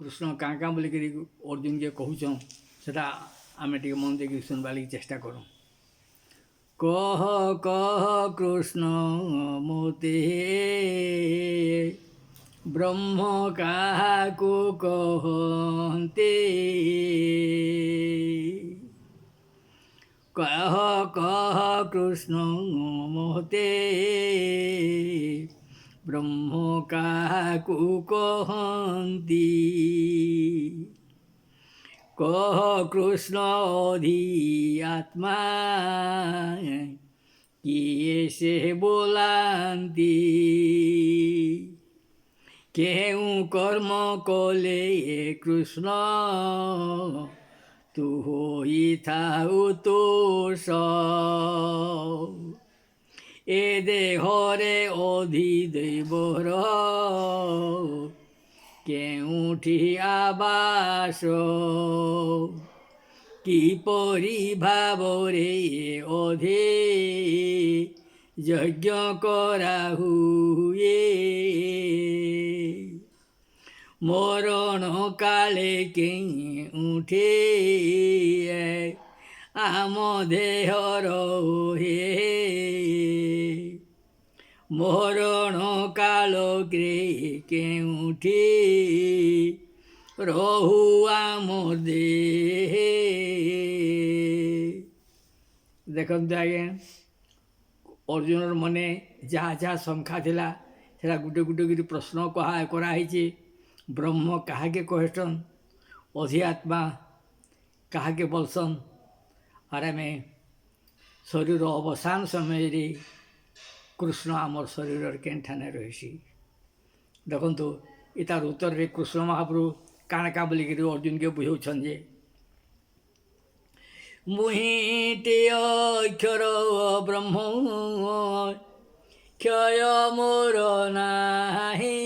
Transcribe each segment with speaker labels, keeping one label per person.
Speaker 1: कृष्ण काँ काँ बोलिकी अर्जुन के कहूँ सेटा आम टे मन देकर सुनवा लगी चेष्टा करूँ। कह कह कृष्ण मोते ब्रह्म काहाकू कहते। कह कह कृष्ण मोते ब्रह्म काहाकू कहती। कह कृष्ण अधि आत्मा किए से बोलांती। केहूँ कर्म कले कृष्ण तू होई थाउ तोष। ए देहरे अधिदैवर केउठी आबास। किपरि भावरे अधे यज्ञ कराहुए। मरण काले केउठे आम देहर हे। मरण काल ग्रे केउठी रहु आम देह। देखते आज्ञा अर्जुन मने जहाँ जहाँ शंका थिला सेटा गुटे गुटे कर प्रश्न कराई। ब्रह्म काहाके कहसन, अधिआत्मा काहाके बोलसन, और आम शरीर अवसान समय कृष्ण आमर शरीर केठाने रही। देखु इतार उत्तर रे कृष्ण महाप्रभु काण का बोलिक अर्जुन के बुझाऊन जे मुहिटे अक्षर ब्रह्म क्षय मोर नाही।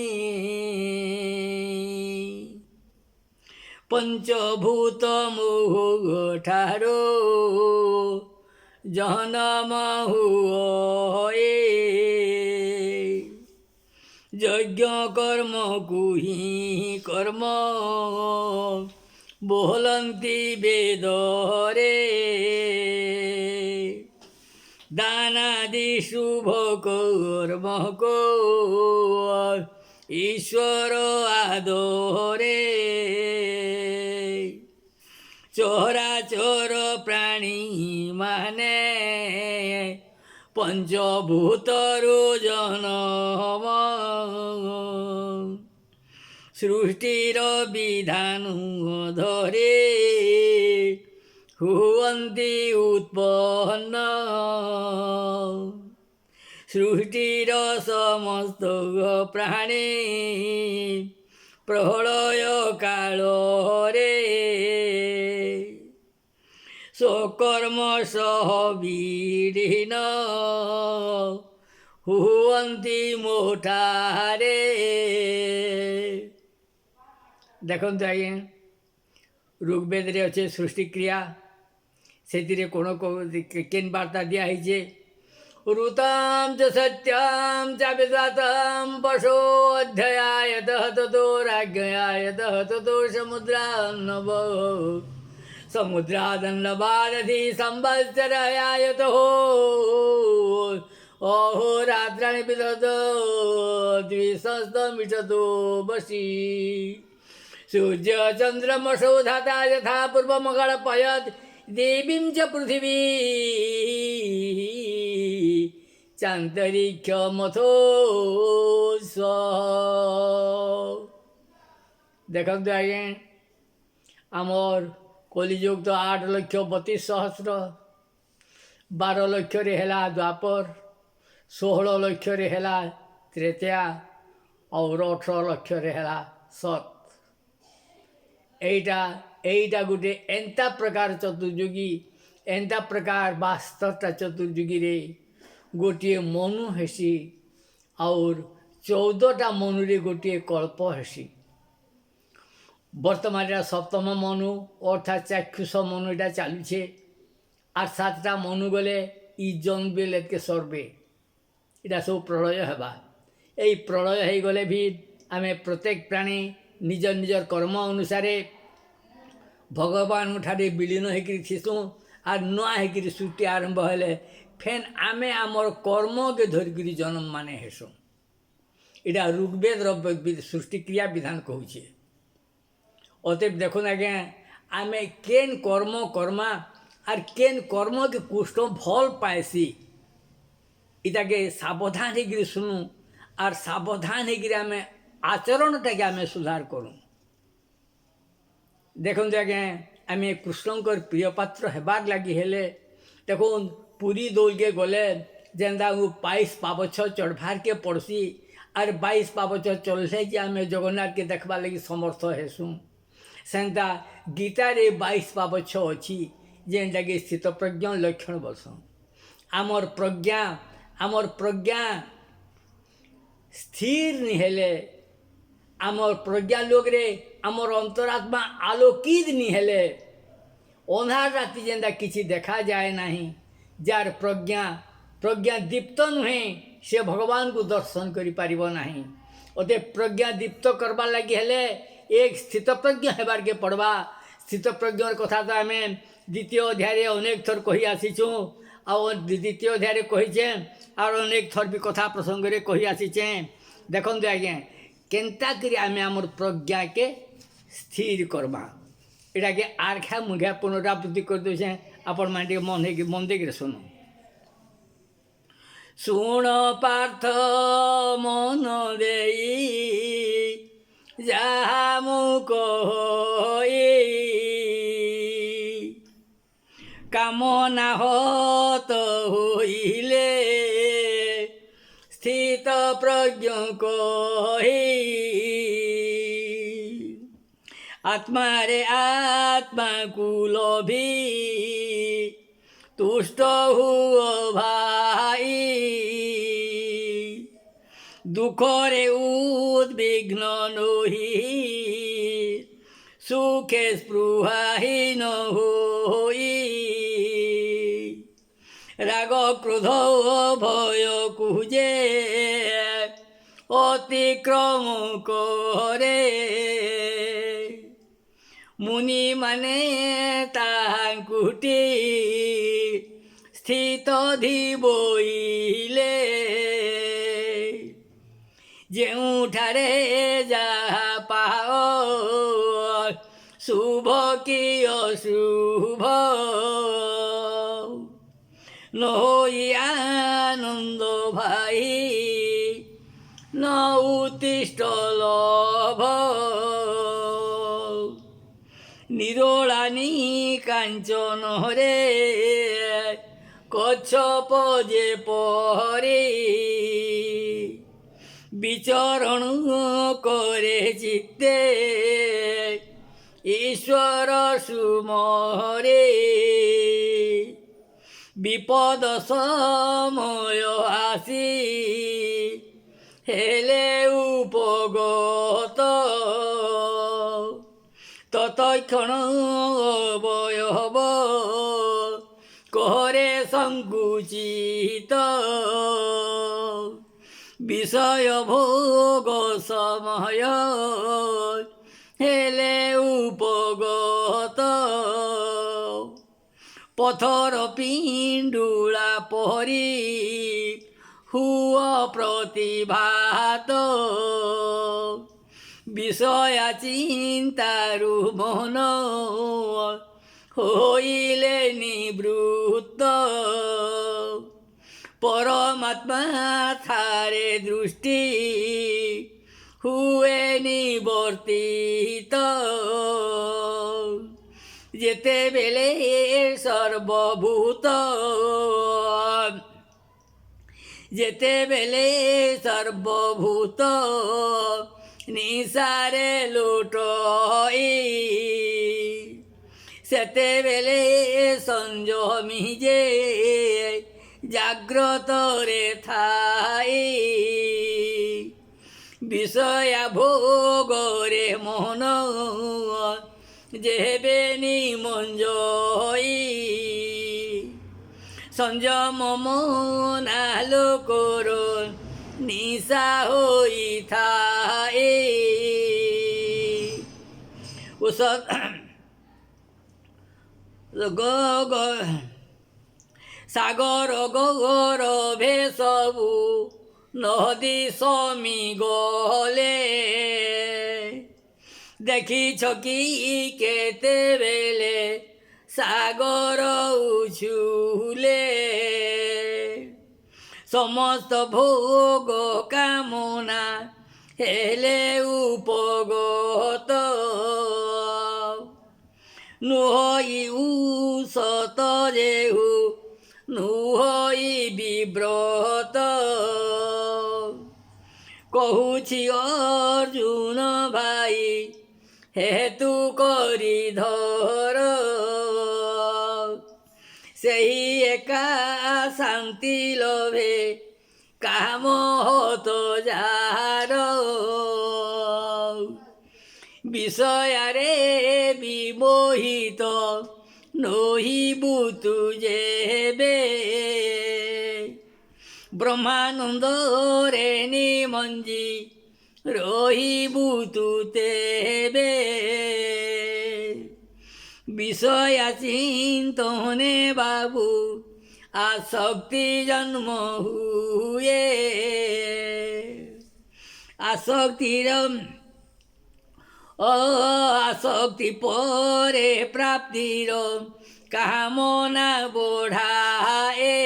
Speaker 1: पंचभूत मोह ठारो जन्म हुए। यज्ञ कर्म कुहि कर्म बोलंती वेदरे। दानादि शुभ कर्म को ईश्वर आदरे। चराचर प्राणी माने पंचभूतरु जन्म। सृष्टिर विधान धरे हुवन्ति उत्पन्न। सृष्टिर समस्त प्राणी प्रलय काल रे। स्वकर्म सह विलीन हुवन्ति मोठारे। देखते आज्ञा ऋग्वेद रे अच्छे सृष्टि क्रिया से कौन केन वार्ता दिखाई। ऋतां च सत्यां च विधातां पशो अध्ययायतः ततो राज्ञयायतः ततो समुद्रान्नव। समुद्रादन्नवादधि संवत्सरायतो अहोरात्राणि विदधो द्विसहस्रमिषतो वशी। सूर्य चंद्रमसो धाता यथा पूर्वमगणपयत् देवीं च पृथिवी चान्तरिक्षमथो स्व। देखते आज्ञा आमर कलिजुग तो 8,32,000 12 लक्ष रे हेला द्वापर 16 लक्ष रे हेला त्रेता और 18 लक्ष रे हेला सत। एटा गोटे एंता प्रकार चतुर्युगी एंता प्रकार 72टा चतुर्युगी रे गोटे मनु हेसी और 14टा मनु रे गोटे कल्प हेसी। बर्तमान सप्तम मनु अर्थात चाक्षुष मनु यहाँ चलुचे और 7टा मनु गले इजन बेल के सर्वे यहाँ सब प्रलय हवा। यही प्रलय हो गले भी आम प्रत्येक प्राणी निज निजर कर्म अनुसार भगवान ठारे विलीन होकर थिसूँ आर नुआ होकर सृष्टि आरंभ हेले फेन आमे आमर कर्म के धरिकी जन्म माने हेसुँ। इटा ऋग्वेद सृष्टि क्रिया विधान कहूचे। अतएव देखुन आज्ञा आमे केन कर्म कर्मा आर केन कर्म के कुष्ठ भल पाएसी इटाके सावधान होकर शुणु आर सावधान होकर आमे आचरणटा के आमे सुधार करूँ। देखुन आज्ञा आमे कृष्णकर प्रिय पात्र हेबार लगी हेले देखुन पुरी दौड़ के गले जेनता 22 पावछ चढ़वार के पड़सी आर 22 पावछ चलसे कि आमे जगन्नाथ के देखबार लगी समर्थ हेसुँ। सेंता गीता रे 22 पावछ अच्छी जेनटा कि स्थित प्रज्ञ लक्षण बसन आमर प्रज्ञा स्थिर नहीं हेले आमर प्रज्ञा लोग रे आमर अंतरात्मा आलोकित नहीं हेले अंधार राति जेनता किसी देखा जाए नहीं जार प्रज्ञा दीप्त नुहे से भगवान को दर्शन करि पारिबो नहीं। अते प्रज्ञा दीप्त करबा लगी हेले एक स्थित प्रज्ञ हेबार के पड़वा। स्थित प्रज्ञर कथा तो आम द्वितीय अध्याय अनेक थर कही आसीचु और द्वितीय अध्याय कहीचे और अनेक थर भी कथा प्रसंग रे कही आसीचे। देखते आज्ञा केन्ता करी आमे आमर प्रज्ञा के स्थिर करबा एटा के आरखा मुघा पुनरावृत्ति कर देछे। आपण माने मन देकर सुनो। सुण पार्थ मन देई जहा मु कहि कामना हत होइले स्थित प्रज्ञ कहि आत्मा रे आत्मा कुलोभी तुष्ट हुओ भाई दुख रे उद्विग्न नोहि सुखे स्पृहाहीन होई राग क्रोध भय कुजे अतिक्रम करे मुनि माने तांकुटी स्थित धीबोइले जेउठारे जहा पाओ शुभ कि अशुभ न होई आनंद भाई न उत्तिष्ठ लोभ निरोलानी कांचन रे कच्छप जे पहरे विचरण करे चित्ते ईश्वर सुमरे विपद समय आसी हेले उपगत ततक्षण अवयव करे संकुचित विषय भोग समय हेले उपगत पथर पिंडुला पहरी हुआ प्रतिभात विषया चिंतारु मन होइले निवृत्त परमात्मा थारे दृष्टि हुए निवर्तित जेते बेले सर्वभूत जेते बेले सर्वभूत निसारे लुटई सेते बेले संजमी जे जाग्रत रे थाई विषया भोग रे मोहन जेबे निमंजई संयम मन आलोकर निशा होई थाए କୁଶ ସାଗର ଗୌରଭେ ସବୁ ନଦୀ ସମି ଗଲେ ଦେଖିଛ କି କେତେବେଳେ ସାଗର ଉଛୁଲେ ସମସ୍ତ ଭୋଗ କାମନା ହେଲେ ଉପଗତ ନୁହଇ ଉସତ ଯେହୁ ନୁହଇ ବିବ୍ରତ କହୁଛି ଅର୍ଜୁନ ଭାଇ ହେତୁ କରି ଧର ସେହି ଏକା ଶାନ୍ତି ଲୋଭେ କାମ ହତ ଯାହାର ବିଷୟରେ ବିମୋହିତ ନୋହିବୁ ତୁ ଯେବେ ବ୍ରହ୍ମାନନ୍ଦରେ ନିମଞ୍ଜି ରହିବୁ ତୁ ତେବେ বিষয়া চিন্তনে বাবু আসক্তি জন্ম হুয়ে আসক্তির আসক্তি পরে প্রাপ্তির কামনা বঢ়ায়ে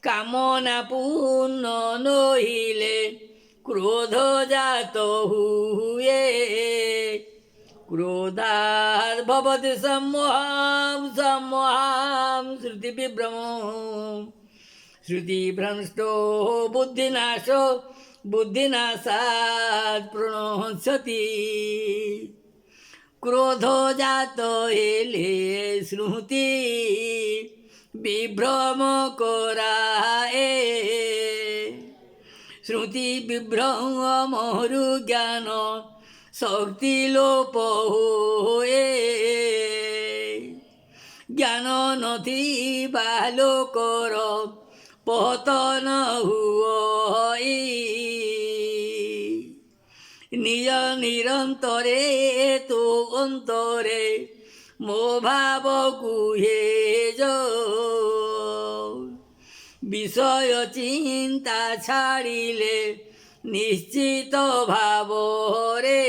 Speaker 1: কামনা পূর্ণ নহিলে ক্রোধ জাত হুয়ে ক্রোধাৎ ভবতি সম্মোহম সম্মোহম শ্রুতিভ্রংষ্টো বুদ্ধিনাশো বুদ্ধিনাশাৎ প্রণশ্যতি ক্রোধ জাত হেলে শ্রুতি বিভ্রম করায়ে শ্রুতি বিভ্রমরু জ্ঞান শক্তি লোপ হোয়ে জ্ঞান নথিবা লোকর পতন হুই নিজ নিরন্তরে তো অন্তরে মো ভাব কুহে বিষয় চিন্তা ছাড়িলে নিশ্চিত ভাবরে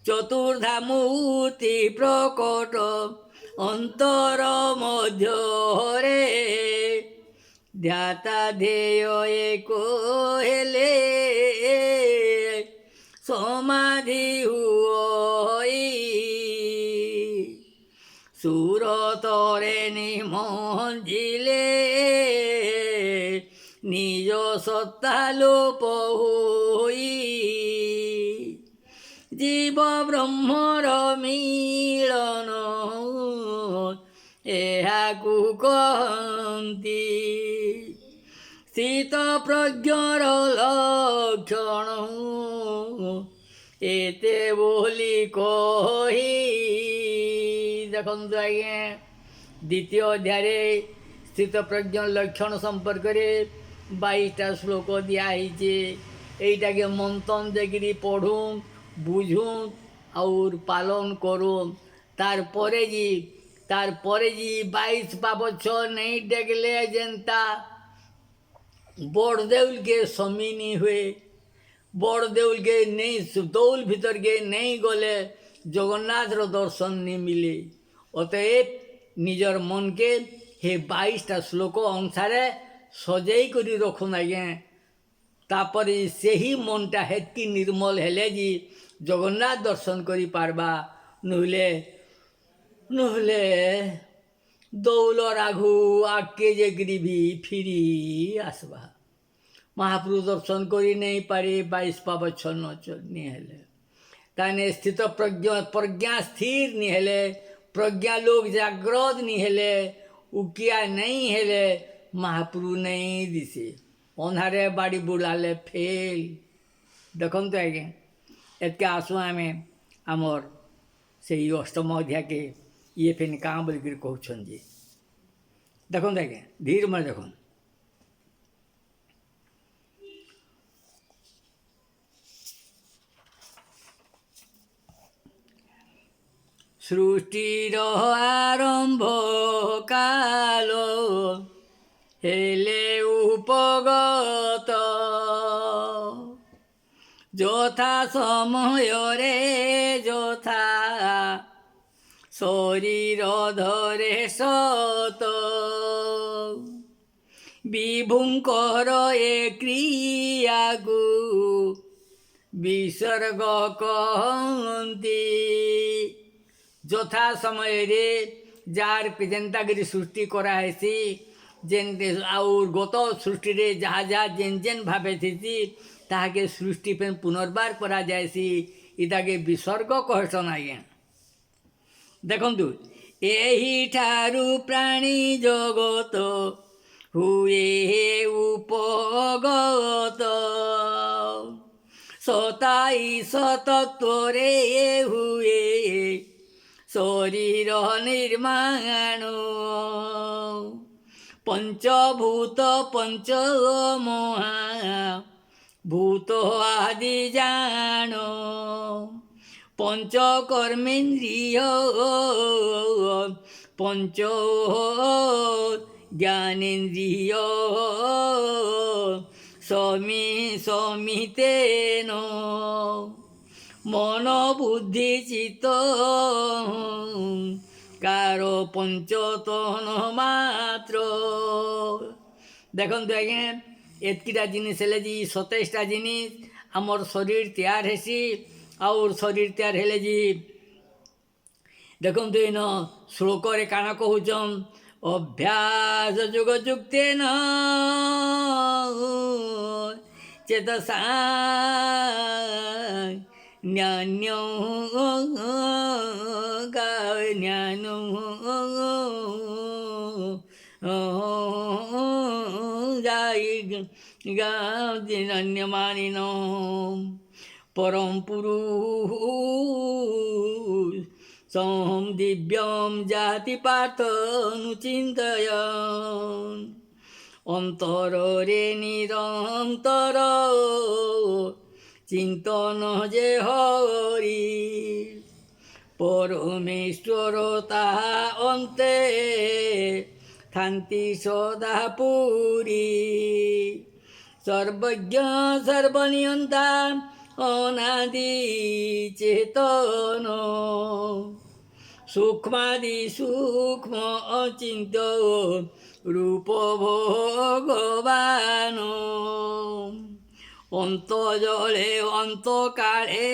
Speaker 1: চতুর্ধা মূর্তি প্রকট অন্তর মধ্যরে ধ্যাতা ধ্যেয় এক হেলে সমাধি হুই সুরতরে নিমঞ্জিলে নিজ সত্তা লোপ হুই জীব ব্রহ্মর মিলন এহাকু কহନ୍ତି স্থিত প্রজ্ঞর লক্ষণ এতে ବୋଲି কহি দেখন্তু আজ্ঞା দ্বিতীয় অধ্যায়ে স্থিতপ্রজ্ঞ লক্ষণ সম্পর্কে 22টা শ্লোক দিয়াছে এইটাকে মন্থন দেখিরি পড়ুন বুঝুন আর পালন করুন তারপরে জি 22 বছর নেই দেখলে যেনতা বড়দেউলকে সমিনি হয়ে বড়দেউলকে নেই দৌল ভিতরকে নেই গলে জগন্নাথর দর্শন নি মিলে অতএব নিজের মনকে হে 22টা শ্লোক অনুসারে সজাই করে রখুন আজ্ঞা তাপরে সেই মনটা হেতকি নির্মল হেলে যে জগন্নাথ দর্শন করি পারবা নহলে দৌলর আঘু আগে যে গিরিবি ফিরি আসবা মহাপ্রভু দর্শন করি নেই পারে 22 বছর নি হেলে তাহলে স্থিত প্রজ্ঞা স্থির নি হেলে প্রজ্ঞা লোক জাগ্রত নি হেলে উকিয়া নেই হেলে মহাপ্রভু নেই দিছে অন্ধারে বাড়ি বুলালে ফেল দেখন্তু আজ্ঞা এতকে আসু আমি আমার সেই অষ্টম অধ্যায়কে ইয়ে ফেন কাঁ বলিকি কହୁଛନ୍ যে দেখন্তু আজ্ঞା ধীর মানে দেখুন ସୃଷ୍ଟିର ଆରମ୍ଭ କାଳ ହେଲେ ଉପଗତ ଯଥା ସମୟରେ ଯଥା ଶରୀର ଧରେ ସତ ବିଭୁଙ୍କର ଏ କ୍ରିୟାକୁ ବିସର୍ଗ କହନ୍ତି ଯଥା ସମୟରେ ଯାହାର ଯେନ୍ତାକରି ସୃଷ୍ଟି କରାହେସି ଯେନ୍ ଆଉ ଗତ ସୃଷ୍ଟିରେ ଯାହା ଯାହା ଯେନ୍ ଭାବେ ଥିସି ତାହାକେ ସୃଷ୍ଟି ପାଇଁ ପୁନର୍ବାର କରାଯାଏସି ଇଟାକେ ବିସର୍ଗ କହେସନ୍ ଆଜ୍ଞା। ଦେଖନ୍ତୁ ଏହିଠାରୁ ପ୍ରାଣୀ ଜଗତ ହୁଏ ଉପଗତ ସତାଇ ସତତ୍ୱରେ ହୁଏ ଶରୀର ନିର୍ମାଣ ପଞ୍ଚଭୂତ ପଞ୍ଚମହା ଭୂତ ଆଦି ଜାଣ ପଞ୍ଚକର୍ମେନ୍ଦ୍ରିୟ ପଞ୍ଚ জ্ঞানেন্দ্রিয় সমিতেন মন বুদ্ধি চিত্ত କାର ପଞ୍ଚତନ ମାତ୍ର ଦେଖନ୍ତୁ ଆଜ୍ଞା ଏତ୍କିଟା ଜିନିଷ ହେଲେ ଯେ 27ଟା ଜିନିଷ ଆମର ଶରୀର ତିଆର ହେସି ଆଉ ଶରୀର ତିଆର ହେଲେ ଯେ ଦେଖନ୍ତୁ ଏନ ଶ୍ଲୋକରେ କାଣା କହୁଛନ୍ ଅଭ୍ୟାସ ଯୋଗ ଯୁକ୍ତେନ ଚେତସା ଜ୍ଞାନ ଜ୍ଞାନମାନିନ ପରମ ପୁରୁଷ ସଂ ଦିବ୍ୟଂ ଜାତି ପାର୍ଥନୁଚିନ୍ତୟନ୍ ଅନ୍ତରରେ ନିରନ୍ତର ଚିନ୍ତନ ଯେ ହରି ପରମେଶ୍ୱର ତାହା ଅନ୍ତେ ଥାନ୍ତି ସଦା ପୁରୀ ସର୍ବଜ୍ଞ ସର୍ବନିୟନ୍ତା ଅନାଦି ଚେତନ ସୂକ୍ଷ୍ମାଦି ସୂକ୍ଷ୍ମ ଅଚିନ୍ତ ରୂପ ଭଗବାନ অন্ত জলে অন্তকালে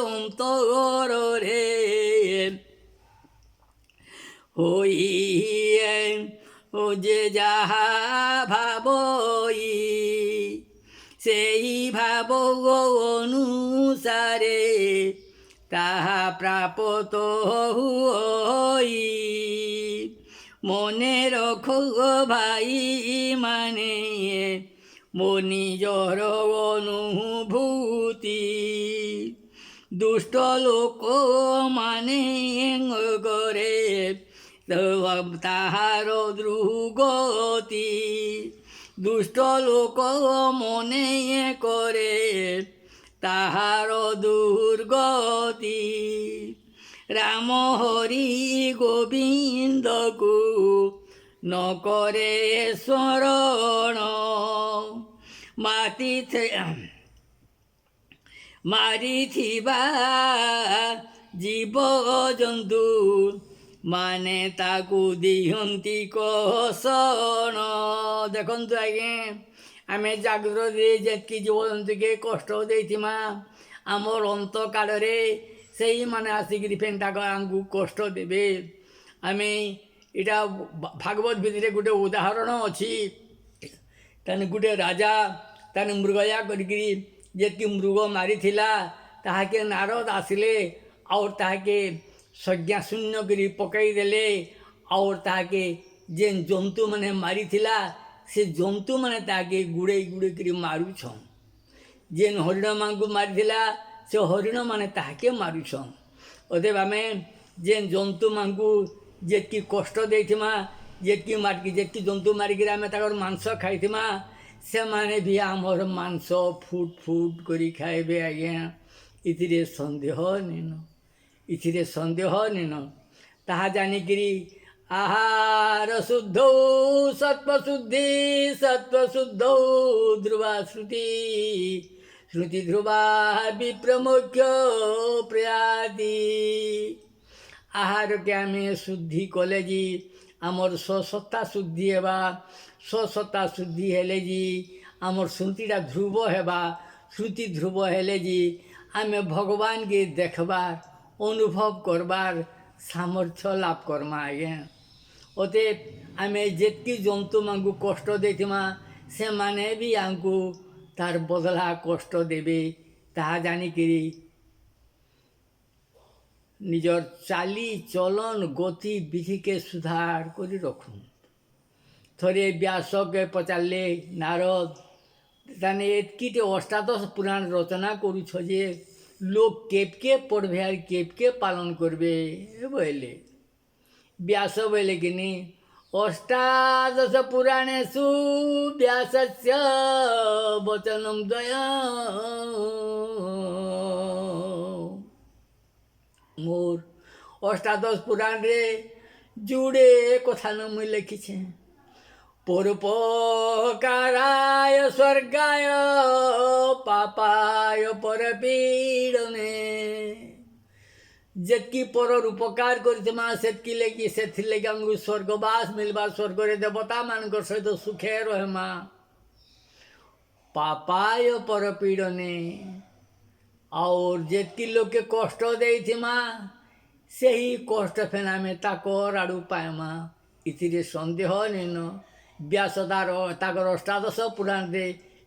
Speaker 1: অন্তরে হই ও যে যাহা ভাবই সেই ভাব অনুসারে তাহা প্রাপ্ত হই মনে রখো ভাই মানে ମୋ ନିଜର ଅନୁଭୂତି ଦୁଷ୍ଟ ଲୋକମାନେ ଗରେ ତାହାର ଦୁର୍ଗତି ଦୁଷ୍ଟ ଲୋକ ମନେ କରେ ତାହାର ଦୁର୍ଗତି ରାମ ହରି ଗୋବିନ୍ଦକୁ ନ କରେ ସ୍ମରଣ ମାରିଥିବା ଜୀବଜନ୍ତୁ ମାନେ ତାକୁ ଦିଅନ୍ତି କଷଣ ଦେଖନ୍ତୁ ଆଜ୍ଞା ଆମେ ଜାଗ୍ରତରେ ଯେତିକି ଜୀବଜନ୍ତୁକେ କଷ୍ଟ ଦେଇଥିମା ଆମର ଅନ୍ତକାଳରେ ସେଇମାନେ ଆସିକିରି ଫେନ୍ ତାଙ୍କ ଆମକୁ କଷ୍ଟ ଦେବେ ଆମେ ଏଇଟା ଭାଗବତ ଭିତରେ ଗୋଟେ ଉଦାହରଣ ଅଛି ତାନେ ଗୋଟେ ରାଜା ତାନେ ମୃଗୟା କରିକିରି ଯେତିକି ମୃଗ ମାରିଥିଲା ତାହାକେ ନାରଦ ଆସିଲେ ଆଉ ତାହାକେ ସଂଜ୍ଞା ଶୂନ୍ୟ କରି ପକାଇଦେଲେ ଆଉ ତାହାକେ ଯେନ୍ ଜନ୍ତୁମାନେ ମାରିଥିଲା ସେ ଜନ୍ତୁମାନେ ତାହାକେ ଗୁଡ଼େଇ ଗୁଡ଼େଇକିରି ମାରୁଛନ୍ ଯେନ୍ ହରିଣମାନଙ୍କୁ ମାରିଥିଲା ସେ ହରିଣମାନେ ତାହାକେ ମାରୁଛନ୍ ଅତଏବ ଆମେ ଯେନ୍ ଜନ୍ତୁମାନଙ୍କୁ ଯେତିକି କଷ୍ଟ ଦେଇଥିମା ଯେତିକି ଜନ୍ତୁ ମାରିକିରି ଆମେ ତାଙ୍କର ମାଂସ ଖାଇଥିମା ସେମାନେ ବି ଆମର ମାଂସ ଫୁଟ୍ ଫୁଟ୍ କରି ଖାଇବେ ଆଜ୍ଞା ଏଥିରେ ସନ୍ଦେହ ନିନ ତାହା ଜାଣିକିରି ଆହାର ଶୁଦ୍ଧ ସତ୍ଵଶୁଦ୍ଧି ସତ୍ଵଶୁଦ୍ଧ ଧ୍ରୁବା ଶ୍ରୁତି ଶ୍ରୁତି ଧ୍ରୁବା ବିପ୍ରମୋକ୍ଷ ପ୍ରୟାତି। ଆହାରକେ ଆମେ ଶୁଦ୍ଧି କଲେ ଯେ ଆମର ସ୍ୱସତ୍ତା ଶୁଦ୍ଧି ହେବା, ସ୍ୱସତ୍ତା ଶୁଦ୍ଧି ହେଲେ ଯେ ଆମର ଶ୍ରୁତିଟା ଧ୍ରୁବ ହେବା, ଶ୍ରୁତି ଧ୍ରୁବ ହେଲେ ଯେ ଆମେ ଭଗବାନକେ ଦେଖବାର୍ ଅନୁଭବ କରବାର୍ ସାମର୍ଥ୍ୟ ଲାଭ କର୍ମା ଆଜ୍ଞା। ଅତଏବ ଆମେ ଯେତ୍କି ଜନ୍ତୁମାନଙ୍କୁ କଷ୍ଟ ଦେଇଥିମା ସେମାନେ ବି ଆମକୁ ତାର ବଦଲା କଷ୍ଟ ଦେବେ, ତାହା ଜାଣିକିରି ନିଜର ଚାଲି ଚଲନ ଗତି ବିଧିକେ ସୁଧାର କରି ରଖୁନ୍। ଥରେ ବ୍ୟାସକେ ପଚାରିଲେ ନାରଦ, ତାନେ ଏତ୍କିଟେ ଅଷ୍ଟାଦଶ ପୁରାଣ ରଚନା କରୁଛ ଯେ ଲୋକ କେବକେ ପଢ଼ବେ আর କେବକେ ପାଳନ করবে ବୋଇଲେ। ବ୍ୟାସ ବୋଇଲେ କିନି ଅଷ୍ଟାଦଶ ପୁରାଣେଷୁ ବ୍ୟାସସ୍ୟ ବଚନଂ ଦ୍ୱୟମ୍। মোর অষ্টাদশ পুরাণে জুড়ে কথা মুই লিখিছে। পরোপকারায় স্বর্গায় পাপায় পরপীড়নে। যেতকি পরর উপকার করিথিমা সেতকি লাগি ସେଥି ଲାଗି ଆମକୁ ସ୍ୱର୍ଗବାସ ମିଳିବା, ସ୍ୱର୍ଗରେ ଦେବତାମାନଙ୍କର ସହିତ ସୁଖେ ରହେମା। ପାପାୟ ପରପୀଡ଼ନେ और जेतकी लोग के कष्ट देथिमा ସେହି କଷ୍ଟ ଫେନ୍ ଆମେ ତାକର ଆଡ଼ୁ ପାଇମା, ଏଥିରେ ସନ୍ଦେହ ନେନ। ବ୍ୟାସ ତାକର ଅଷ୍ଟାଦଶ ପୁରାଣରେ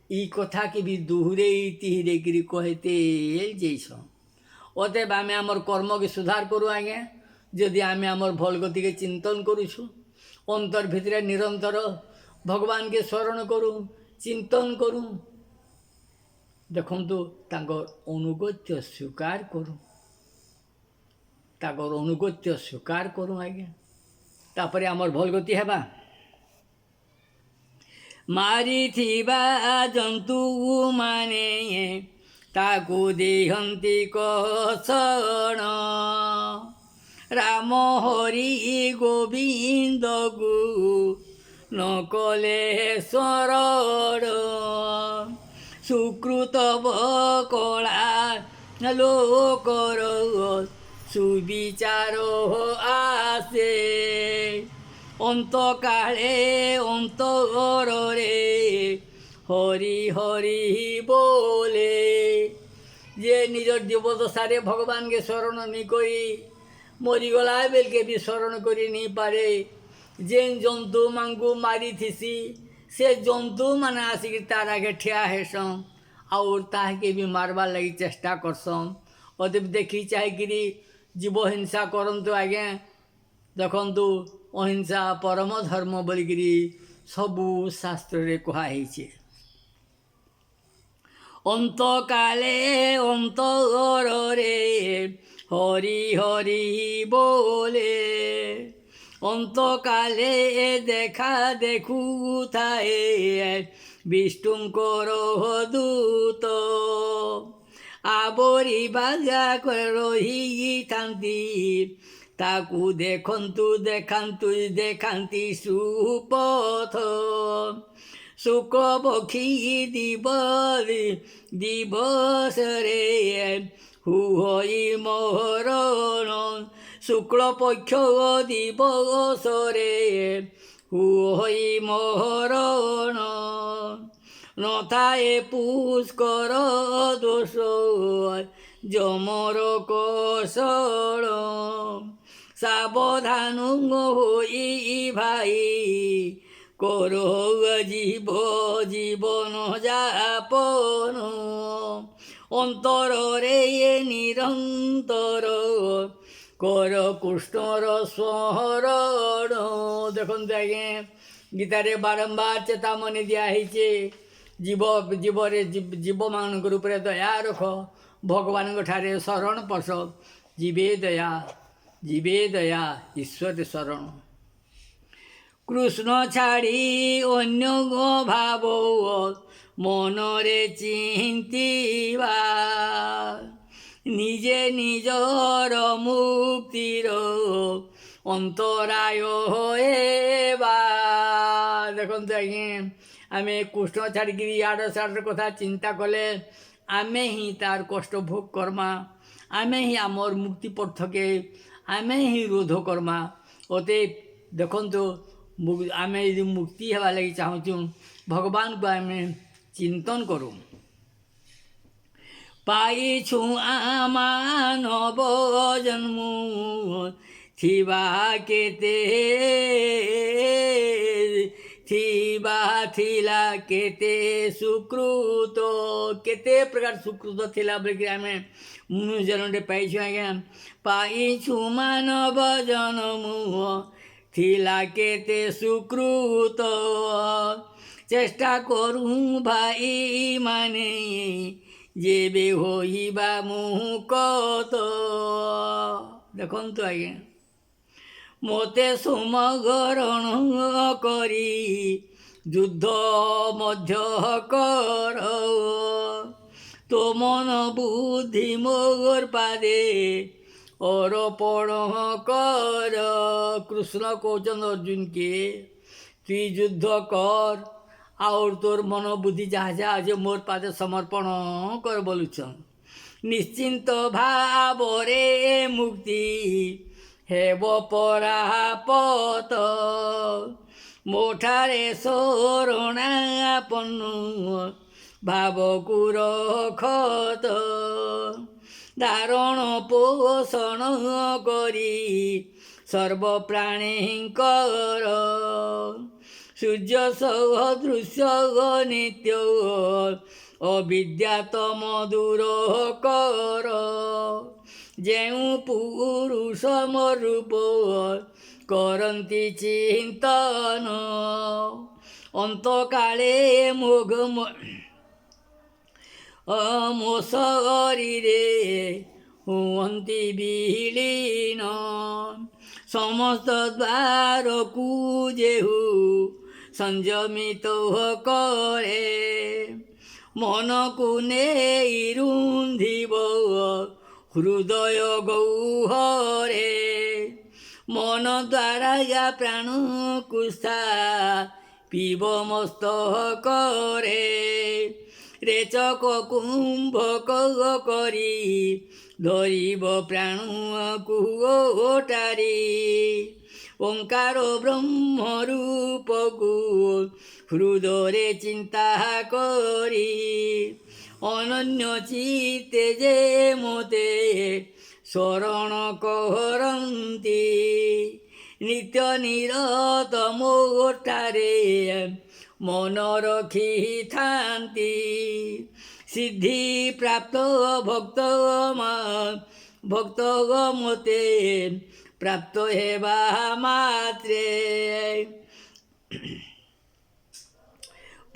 Speaker 1: ଇ କଥାକେ ବି ଦୁହରେଇ ତିହିରେକିରି କହେତେ ଯାଇଛନ୍। ଅତଏବ ଆମେ ଆମର କର୍ମକେ ସୁଧାର କରୁ ଆଜ୍ଞା। ଯଦି ଆମେ ଆମର ଭଲ ଗତିକେ ଚିନ୍ତନ କରୁଛୁ, ଅନ୍ତର ଭିତରେ ନିରନ୍ତର ଭଗବାନକେ ସ୍ମରଣ କରୁ, ଚିନ୍ତନ କରୁ, ଦେଖନ୍ତୁ ତାଙ୍କର ଅନୁଗତ୍ୟ ସ୍ୱୀକାର କରୁ, ତାଙ୍କର ଅନୁଗତ୍ୟ ସ୍ୱୀକାର କରୁ ଆଜ୍ଞା, ତାପରେ ଆମର ଭଲ ଗତି ହେବା। ମାରିଥିବା ଜନ୍ତୁ ମାନେ ତାକୁ ଦେହନ୍ତି କଷଣ, ରାମ ହରି ଗୋବିନ୍ଦକୁ ନ କଲେ ଶରଣ। ସୁକୃତ କଳା ଲୋକର ସୁବିଚାର ଆସେ, ଅନ୍ତକାଳେ ଅନ୍ତରରେ ହରି ହରି ବୋଲେ। ଯେ ନିଜର ଜୀବଦଶାରେ ଭଗବାନକେ ଶରଣ ନି କରି ମରିଗଲା ବେଲକେ ବି ଶରଣ କରି ନି ପାରେ। ଯେନ୍ ଜନ୍ତୁମାନଙ୍କୁ ମାରିଥିସି ସେ ଜନ୍ତୁମାନେ ଆସିକି ତାର ଆଗେ ଠିଆ ହେସନ୍ ଆଉ ତାହାକେ ବି ମାରବାର୍ ଲାଗି ଚେଷ୍ଟା କରସନ୍। ଅତଏବ ଦେଖି ଚାହିଁକିରି ଜୀବ ହିଂସା କରନ୍ତୁ ଆଜ୍ଞା। ଦେଖନ୍ତୁ ଅହିଂସା ପରମ ଧର୍ମ ବୋଲିକିରି ସବୁ ଶାସ୍ତ୍ରରେ କୁହାହେଇଛେ। ଅନ୍ତକାଳେ ଅନ୍ତରରେ ହରି ହରି ବୋଲେ, ଅନ୍ତକାଳେ দেখা ଦେଖୁଥାଏ ବିଷ୍ଣୁଙ୍କର ଦୂତ। ଆବରିବା ରହିଥାନ୍ତି ତାକୁ ଦେଖନ୍ତୁ ଦେଖାନ୍ତୁ ଦେଖାନ୍ତି ସୁପଥ। ଶୁକ୍ଳପକ୍ଷୀ ଦିବସରେ ହୁଇ ମରଣ, ଶୁକ୍ଳପକ୍ଷ ଦିବସରେ ହୁଇ ମରଣ। ନଥାଏ ପୁଷ୍କର ଦୋଷ ଯମର କୌଶଳ, ସାବଧାନ ହୋଇ ଭାଇ କର ଜୀବନ ଯାପନ। ଅନ୍ତରରେ ନିରନ୍ତର କର କୃଷ୍ଣର ସ୍ମରଣ। ଦେଖନ୍ତୁ ଆଜ୍ଞା ଗୀତାରେ ବାରମ୍ବାର ଚେତାମନୀ ଦିଆହେଇଛେ, ଜୀବମାନଙ୍କ ଉପରେ ଦୟା ରଖ, ଭଗବାନଙ୍କ ଠାରେ ଶରଣ ପଶ, ଜୀବେ ଦୟା ଈଶ୍ୱର ଶରଣ। କୃଷ୍ଣ ଛାଡ଼ି ଅନ୍ୟ ଭାବ ମନରେ ଚିନ୍ତିବା, ନିଜେ ନିଜର ମୁକ୍ତିର ଅନ୍ତରାୟ ହେବା। ଦେଖନ୍ତୁ ଆଜ୍ଞା, ଆମେ କୃଷ୍ଣ ଛାଡ଼ିକିରି ଇଆଡ଼ ସିଆଡ଼ର କଥା ଚିନ୍ତା କଲେ ଆମେ ହିଁ ତାର କଷ୍ଟ ଭୋଗ କର୍ମା, ଆମେ ହିଁ ଆମର୍ ମୁକ୍ତି ପଥକେ ଆମେ ହିଁ ରୋଧ କର୍ମା। ଅତେ ଦେଖନ୍ତୁ, ଆମେ ଯଦି ମୁକ୍ତି ହେବା ଲାଗି ଚାହୁଁଛୁ, ଭଗବାନଙ୍କୁ ଆମେ ଚିନ୍ତନ କରୁ। ପାଇଛୁ ମାନବ ଜନ୍ମ ଥିବା କେତେ ଥିଲା କେତେ ସୁକୃତ, କେତେ ପ୍ରକାର ସୁକୃତ ଥିଲା ବୋଲିକି ଆମେ ମନୁଷ୍ୟ ଜନ୍ମଟେ ପାଇଛୁ ଆଜ୍ଞା। ପାଇଛୁ ମାନବ ଜନ୍ମ ଥିଲା କେତେ ସୁକୃତ, ଚେଷ୍ଟା କରୁ ଭାଇ ମାନେ ଯେବେ ହୋଇବା ମୁକତ। ଦେଖନ୍ତୁ ଆଜ୍ଞା, ମୋତେ ସମଗରଣ କରି ଯୁଦ୍ଧ ମଧ୍ୟ କର, ତୋ ମନ ବୁଦ୍ଧି ମୋର ପାଦେ ଅର୍ପଣ କର। କୃଷ୍ଣ କହୁଛନ୍ତି ଅର୍ଜୁନକେ, তুই যুদ্ধ কর আর তোর মন বুদ্ধি যাহা যাহা আছে মোর পাদে সমর্পণ কর বলুছন। নিশ্চিন্ত ভাবরে মুক্তি হেব পরাপত, মোঠারে শরণাপন্ন ভাবକୁ ରଖତ। ଧାରଣ ପୋଷଣ କରି ସର୍ବପ୍ରାଣୀଙ୍କର, ସୂର୍ଯ୍ୟ ସଦୃଶ୍ୟ ନିତ୍ୟ ଅବିଦ୍ୟା ତମ ଦୂର କର। ଯେଉଁ ପୁରୁଷ ମରୂପ କରନ୍ତି ଚିନ୍ତନ, ଅନ୍ତକାଳେ ମୋଘ ମୋ ଶରୀରେ ହୁଅନ୍ତି ବିଲୀନ। ସମସ୍ତ ଦ୍ୱାରକୁ ଯେହୁ ସଂଯମିତ କରେ, ମନକୁ ନେଇ ରୁନ୍ଧିବ ହୃଦୟ ଗହ୍ୱରେ। ମନ ଦ୍ୱାରା ପ୍ରାଣକୁ ପିବ ମସ୍ତକରେ, ରେଚକ କୁମ୍ଭକ କରି ଧରିବ ପ୍ରାଣକୁ ଓଟାରି। ଓଙ୍କାର ବ୍ରହ୍ମ ରୂପକୁ ହୃଦୟରେ ଚିନ୍ତା କରି, ଅନନ୍ୟ ଚିତ୍ତେ ଯେ ମୋତେ ଶରଣ କରନ୍ତି। ନିତ୍ୟ ନିରତ ମୋଠାରେ ମନ ରଖିଥାନ୍ତି। ସିଦ୍ଧି ପ୍ରାପ୍ତ ଭକ୍ତ ମୋତେ ପ୍ରାପ୍ତ ହେବା ମାତ୍ରେ,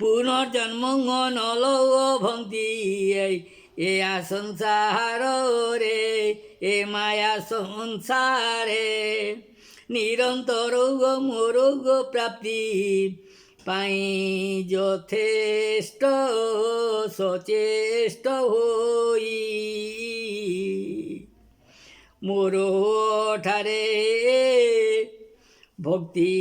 Speaker 1: ପୁନର୍ଜନ୍ମ ନ ଲଭନ୍ତି ଏହା ସଂସାରରେ, ଏ ମାୟା ସଂସାରେ। ନିରନ୍ତର ମୋର ପ୍ରାପ୍ତି ପାଇଁ ଯଥେଷ୍ଟ ସଚେଷ୍ଟ ହୋଇ, ମୋର ଠାରେ ଭକ୍ତି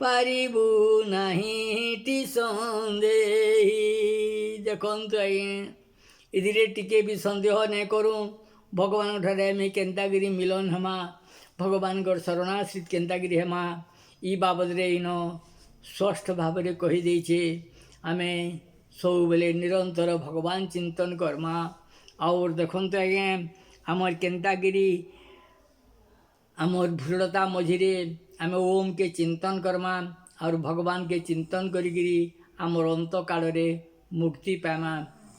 Speaker 1: ପାରିବୁ ନାହିଁଟି ସନ୍ଦେହି। ଦେଖନ୍ତୁ ଆଜ୍ଞା, ଏଥିରେ ଟିକେ ବି ସନ୍ଦେହ ନାଇଁ କରୁ। ଭଗବାନଙ୍କ ଠାରେ ଆମେ କେନ୍ତାକିରି ମିଲନ ହେମା, ଭଗବାନଙ୍କର ଶରଣାଶ୍ରିତ କେନ୍ତାକିରି ହେମା, ଇ ବାବଦରେ ଇନ ସ୍ପଷ୍ଟ ଭାବରେ କହିଦେଇଛେ। ଆମେ ସବୁବେଳେ ନିରନ୍ତର ଭଗବାନ ଚିନ୍ତନ କର୍ମା। ଆଉ ଦେଖନ୍ତୁ ଆଜ୍ଞା, ଆମର କେନ୍ତାକିରି ଆମର୍ ଦୃଢ଼ତା ମଝିରେ ଆମେ ଓମ୍କେ ଚିନ୍ତନ କର୍ମା, ଆଉ ଭଗବାନକେ ଚିନ୍ତନ କରିକିରି ଆମର ଅନ୍ତ କାଳରେ ମୁକ୍ତି ପାଇମା।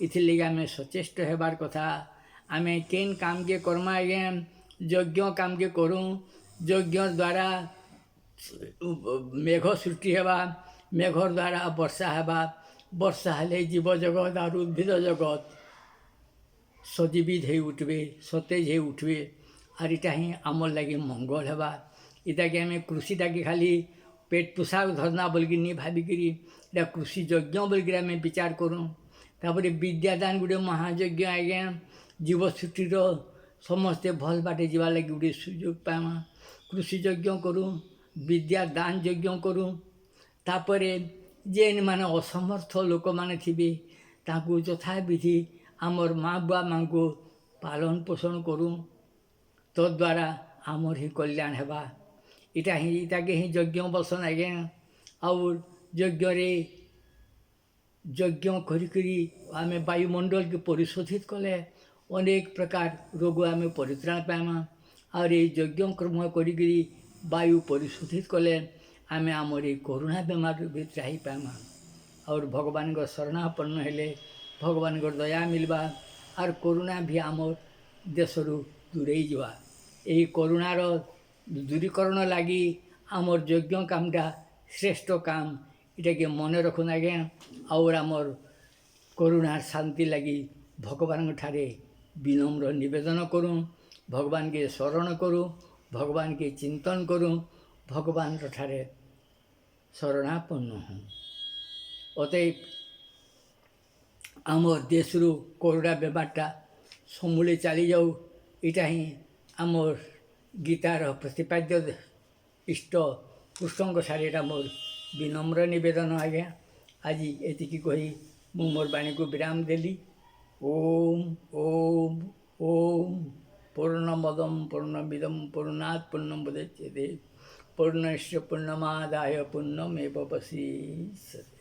Speaker 1: ଏଥିର୍ଲାଗି ଆମେ ସଚେଷ୍ଟ ହେବାର କଥା। ଆମେ କେନ୍ କାମକେ କର୍ମା ଆଜ୍ଞା, ଯଜ୍ଞ କାମକେ କରୁଁ, ଯଜ୍ଞ ଦ୍ୱାରା ମେଘ ସୃଷ୍ଟି ହେବା, ମେଘର ଦ୍ୱାରା ବର୍ଷା ହେବା, ବର୍ଷା ହେଲେ ଜୀବଜଗତ ଆଉ ଉଦ୍ଭିଦ ଜଗତ ସଜୀବିତ ହେଇ ଉଠବେ, ସତେଜ ହେଇ ଉଠବେ। আর এটা ହିଁ আমার লাগে মঙ্গল হবা। এটাকে আমি কৃষিটাকে খালি পেট পোষাক ধরনা বলিকি নি ভাবিকি এটা কৃষি যজ্ঞ বলিকি আমি বিচার করুঁ। তারপরে বিদ্যাদান গোটে মহাযজ্ঞ আজ্ঞা, জীব সৃষ্টির समस्ते भल बाटे जीवा लगी गोटे सुजोग पाइमा कृषि यज्ञ करूँ विद्या दान यज्ञ करूँ तापरे जेन माने असमर्थ लोक माने थिबे ताकू यथाविधि आमर माँ बुआ माँ को पालन पोषण करूँ तद्वारा आमर ही कल्याण हेबा इटा ही यज्ञ बसन आज्ञा और यज्ञ करी आमे वायुमंडल के परिशोधित कले अनेक प्रकार रोग आमे परित्राण पाइमा और ये यज्ञ कर्म करी वायु परिशोधित कले आमे आमर कोरोना बेमार भी त्राही पाइमा और भगवान को शरणापन्न हेले भगवान को दया मिलवा और कोरोना भी आमर देशरू दूरे जावा यही कोरोनार दूरीकरण लगी आमर यज्ञ कामटा श्रेष्ठ काम इटा के मन रखुन आज्ञा और आमर कोरोनार शांति लगी भगवान ठारे विनम्र निवेदन करूँ भगवान के शरण करूँ भगवान के चिंतन करूँ भगवान ठारे शरणापन्न हूँ अतएव आमर देशरू कोरोना बेमारटा समूले चली जाऊ इटा ही आमर गीतार प्रतिपाद्य इष्ट कृष्ण ठारे मोर विनम्र निवेदन आज्ञा आज एति कही मु मोर वाणी को विराम देली ओम ओम ओम पूर्णमदम पूर्णमिदम पूर्णात् पूर्णमुदच्यते पूर्णस्य पूर्णमादाय पूर्णमेवावशिष्यते।